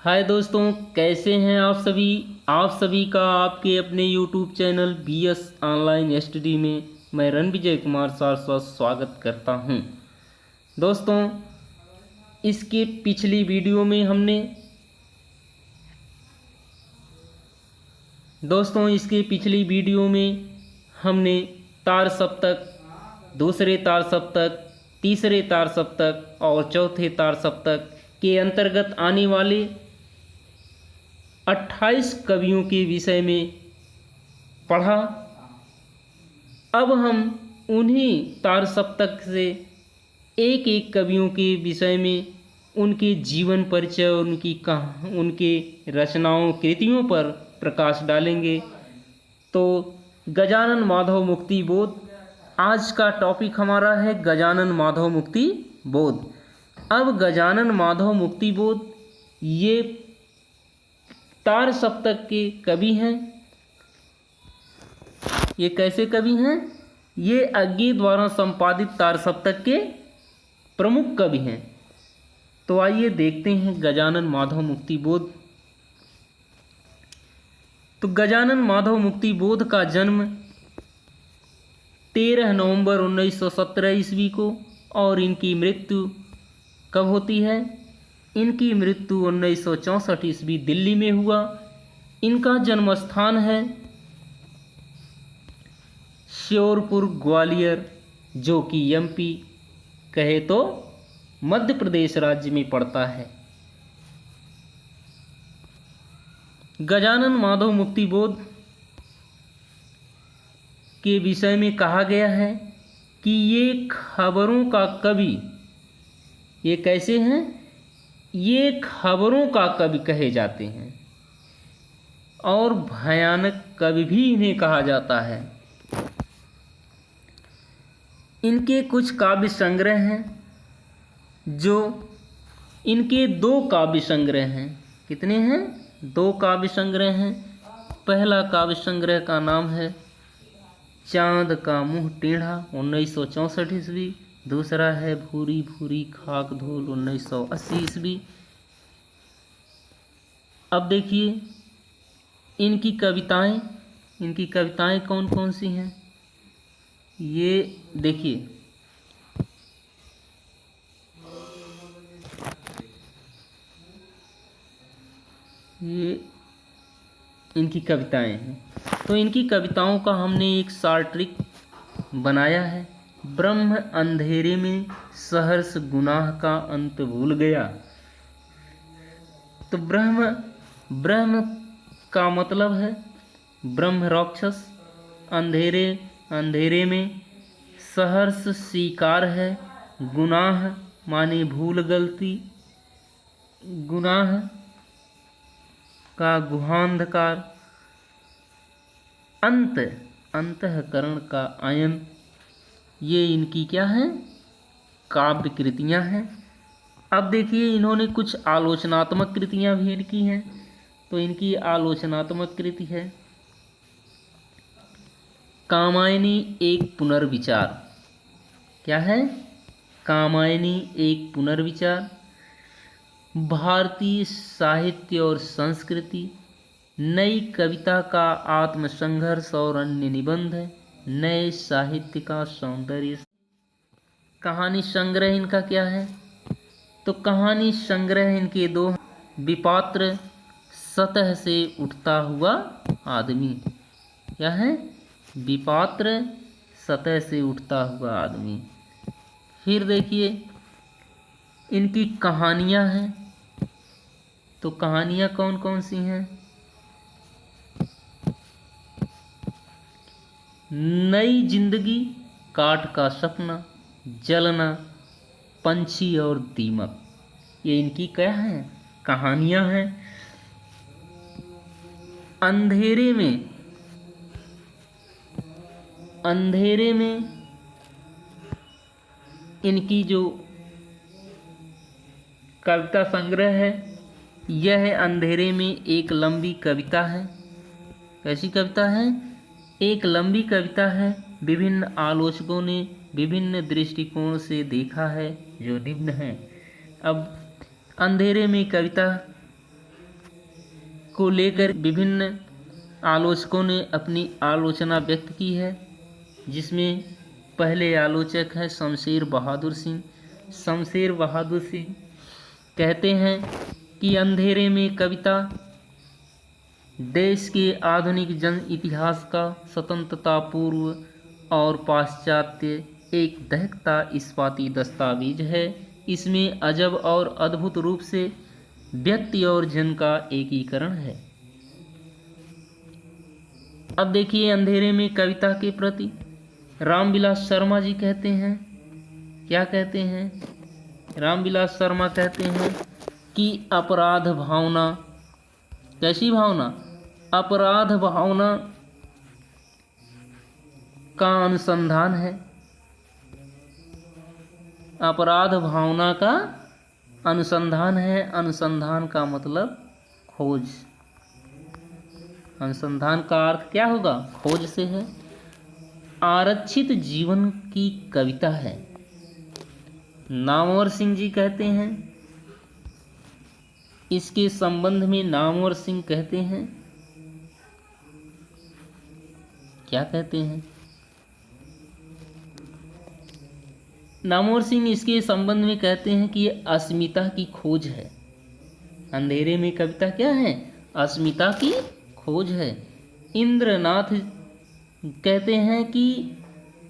हाय दोस्तों, कैसे हैं आप सभी का आपके अपने YouTube channel BS online study में मैं रणविजय कुमार सारस्वत स्वागत करता हूं। दोस्तों, इसके पिछली वीडियो में हमने तार सप्तक, दूसरे तार सप्तक, तीसरे तार सप्तक और चौथे तार सप्तक के अंतर्गत आने वाले 28 कवियों के विषय में पढ़ा। अब हम उन्हीं तार सप्तक से एक एक कवियों के विषय में उनके जीवन परिचय और उनके रचनाओं कृतियों पर प्रकाश डालेंगे। तो गजानन माधव मुक्ति बोध, आज का टॉपिक हमारा है गजानन माधव मुक्ति बोध। अब गजानन माधव मुक्ति बोध ये तार सप्तक के कवि हैं। ये कैसे कवि हैं? ये अज्ञे द्वारा संपादित तार सप्तक के प्रमुख कवि हैं। तो आइए देखते हैं गजानन माधव मुक्ति बोध। तो गजानन माधव मुक्ति बोध का जन्म 13 नवंबर 1917 ईस्वी को और इनकी मृत्यु कब होती है? इनकी मृत्यु 1964 ईस्वी दिल्ली में हुआ। इनका जन्म स्थान है श्योरपुर ग्वालियर, जो कि MP कहे तो मध्य प्रदेश राज्य में पड़ता है। गजानन माधव मुक्ति बोध के विषय में कहा गया है कि ये खबरों का कवि, ये कैसे हैं? ये खबरों का कवि कहे जाते हैं और भयानक कवि भी इन्हें कहा जाता है। इनके कुछ काव्य संग्रह हैं, जो इनके 2 काव्य संग्रह हैं। कितने हैं? 2 काव्य संग्रह हैं। पहला काव्य संग्रह का नाम है चांद का मुंह टेढ़ा 1964 ईस्वी। दूसरा है भूरी भूरी खाक धूल 1980 ईस्वी। अब देखिए इनकी कविताएं कौन कौन सी हैं, ये देखिए। ये इनकी कविताएं हैं। तो इनकी कविताओं का हमने एक सार्ट्रिक बनाया है। ब्रह्म अंधेरे में सहर्ष गुनाह का अंत भूल गया। तो ब्रह्म का मतलब है ब्रह्म राक्षस। अंधेरे में सहर्ष स्वीकार है। गुनाह माने भूल गलती। गुनाह का गुहांधकार। अंतःकरण का आयन। ये इनकी क्या है? काव्य कृतियाँ हैं। अब देखिए इन्होंने कुछ आलोचनात्मक कृतियाँ भी लिखी हैं। तो इनकी आलोचनात्मक कृति है कामायनी एक पुनर्विचार। क्या है? कामायनी एक पुनर्विचार। भारतीय साहित्य और संस्कृति, नई कविता का आत्मसंघर्ष और अन्य निबंध, नए साहित्य का सौंदर्य। कहानी संग्रह इनका क्या है? तो कहानी संग्रह इनके 2 विपात्र, सतह से उठता हुआ आदमी। क्या है? विपात्र, सतह से उठता हुआ आदमी। फिर देखिए इनकी कहानियाँ हैं। तो कहानियाँ कौन कौन सी हैं? नई जिंदगी, काट का सपना, जलना, पंछी और दीमक। ये इनकी क्या है? कहानियाँ हैं। अंधेरे में इनकी जो कविता संग्रह है, यह अंधेरे में एक लंबी कविता है। कैसी कविता है? एक लंबी कविता है। विभिन्न आलोचकों ने विभिन्न दृष्टिकोण से देखा है, जो निम्न है। अब अंधेरे में कविता को लेकर विभिन्न आलोचकों ने अपनी आलोचना व्यक्त की है, जिसमें पहले आलोचक हैं शमशेर बहादुर सिंह। शमशेर बहादुर सिंह कहते हैं कि अंधेरे में कविता देश के आधुनिक जन इतिहास का स्वतंत्रता पूर्व और पाश्चात्य एक दहकता इस्पाती दस्तावेज है। इसमें अजब और अद्भुत रूप से व्यक्ति और जन का एकीकरण है। अब देखिए अंधेरे में कविता के प्रति रामविलास शर्मा जी कहते हैं, क्या कहते हैं? रामविलास शर्मा कहते हैं कि अपराध भावना, कैसी भावना? अपराध भावना का अनुसंधान है। अपराध भावना का अनुसंधान है। अनुसंधान का मतलब खोज। अनुसंधान का अर्थ क्या होगा? खोज से है। आरक्षित जीवन की कविता है। नामवर सिंह जी कहते हैं, इसके संबंध में नामवर सिंह कहते हैं, क्या कहते हैं? नामवर सिंह इसके संबंध में कहते हैं कि ये अस्मिता की खोज है। अंधेरे में कविता क्या है? अस्मिता की खोज है। इंद्रनाथ कहते हैं कि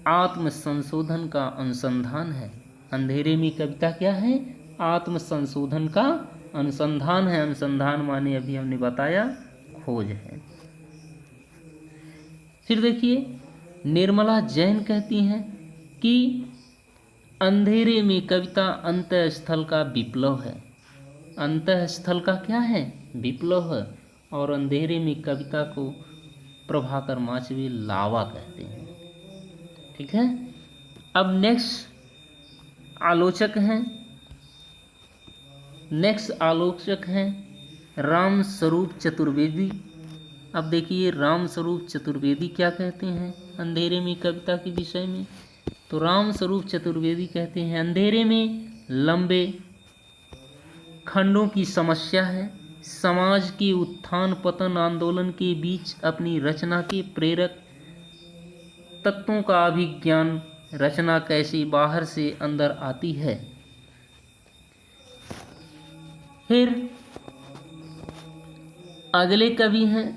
आत्म संशोधन का अनुसंधान है। अंधेरे में कविता क्या है? आत्म संशोधन का अनुसंधान है। अनुसंधान माने अभी हमने बताया खोज है। फिर देखिए निर्मला जैन कहती हैं कि अंधेरे में कविता अंतःस्थल का विप्लव है। अंतःस्थल का क्या है? विप्लव है। और अंधेरे में कविता को प्रभाकर माचवे लावा कहते हैं। ठीक है। अब नेक्स्ट आलोचक हैं राम स्वरूप चतुर्वेदी। अब देखिए राम स्वरूप चतुर्वेदी क्या कहते हैं अंधेरे में कविता के विषय में। तो राम स्वरूप चतुर्वेदी कहते हैं अंधेरे में लंबे खंडों की समस्या है। समाज के उत्थान पतन आंदोलन के बीच अपनी रचना के प्रेरक तत्वों का अभिज्ञान रचना कैसे बाहर से अंदर आती है। फिर अगले कवि हैं,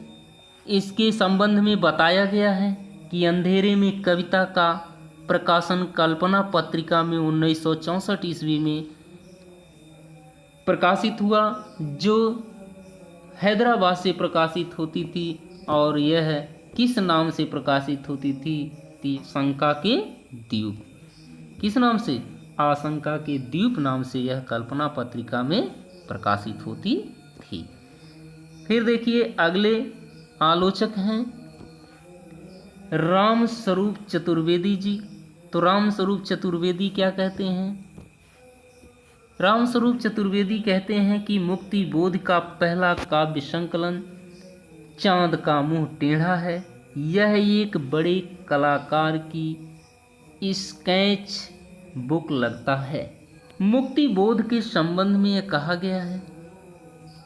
इसके संबंध में बताया गया है कि अंधेरे में कविता का प्रकाशन कल्पना पत्रिका में 1964 ईस्वी में प्रकाशित हुआ, जो हैदराबाद से प्रकाशित होती थी। और यह किस नाम से प्रकाशित होती थी? शंका के द्वीप। किस नाम से? आशंका के द्वीप नाम से यह कल्पना पत्रिका में प्रकाशित होती थी। फिर देखिए अगले आलोचक हैं राम स्वरूप चतुर्वेदी जी। तो राम स्वरूप चतुर्वेदी क्या कहते हैं? राम स्वरूप चतुर्वेदी कहते हैं कि मुक्ति बोध का पहला काव्य संकलन चांद का मुंह टेढ़ा है। यह एक बड़े कलाकार की स्केच बुक लगता है। मुक्ति बोध के संबंध में यह कहा गया है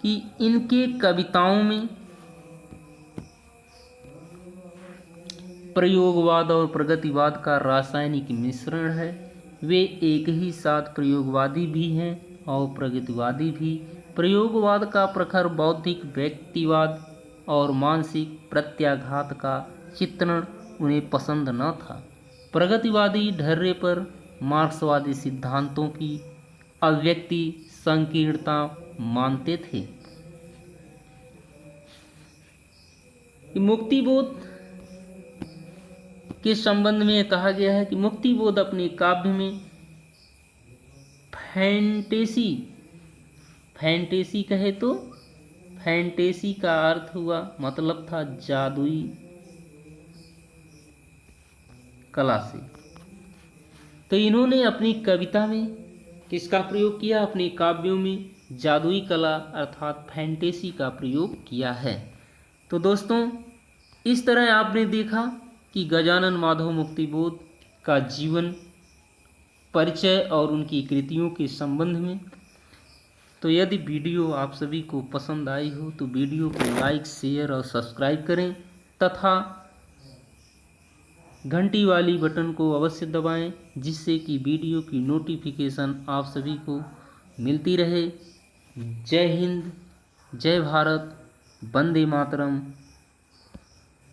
कि इनके कविताओं में प्रयोगवाद और प्रगतिवाद का रासायनिक मिश्रण है। वे एक ही साथ प्रयोगवादी भी हैं और प्रगतिवादी भी। प्रयोगवाद का प्रखर बौद्धिक व्यक्तिवाद और मानसिक प्रत्याघात का चित्रण उन्हें पसंद न था। प्रगतिवादी ढर्रे पर मार्क्सवादी सिद्धांतों की अव्यक्ति संकीर्णता मानते थे। मुक्तिबोध के संबंध में कहा गया है कि मुक्तिबोध अपने काव्य में फैंटेसी कहे तो फैंटेसी का अर्थ हुआ मतलब था जादुई कला से। तो इन्होंने अपनी कविता में किसका प्रयोग किया? अपने काव्यों में जादुई कला अर्थात फैंटेसी का प्रयोग किया है। तो दोस्तों इस तरह आपने देखा कि गजानन माधव मुक्तिबोध का जीवन परिचय और उनकी कृतियों के संबंध में तो यदि वीडियो आप सभी को पसंद आई हो तो वीडियो को लाइक, शेयर और सब्सक्राइब करें तथा घंटी वाली बटन को अवश्य दबाएं, जिससे कि वीडियो की नोटिफिकेशन आप सभी को मिलती रहे। जय हिंद, जय भारत, वंदे मातरम।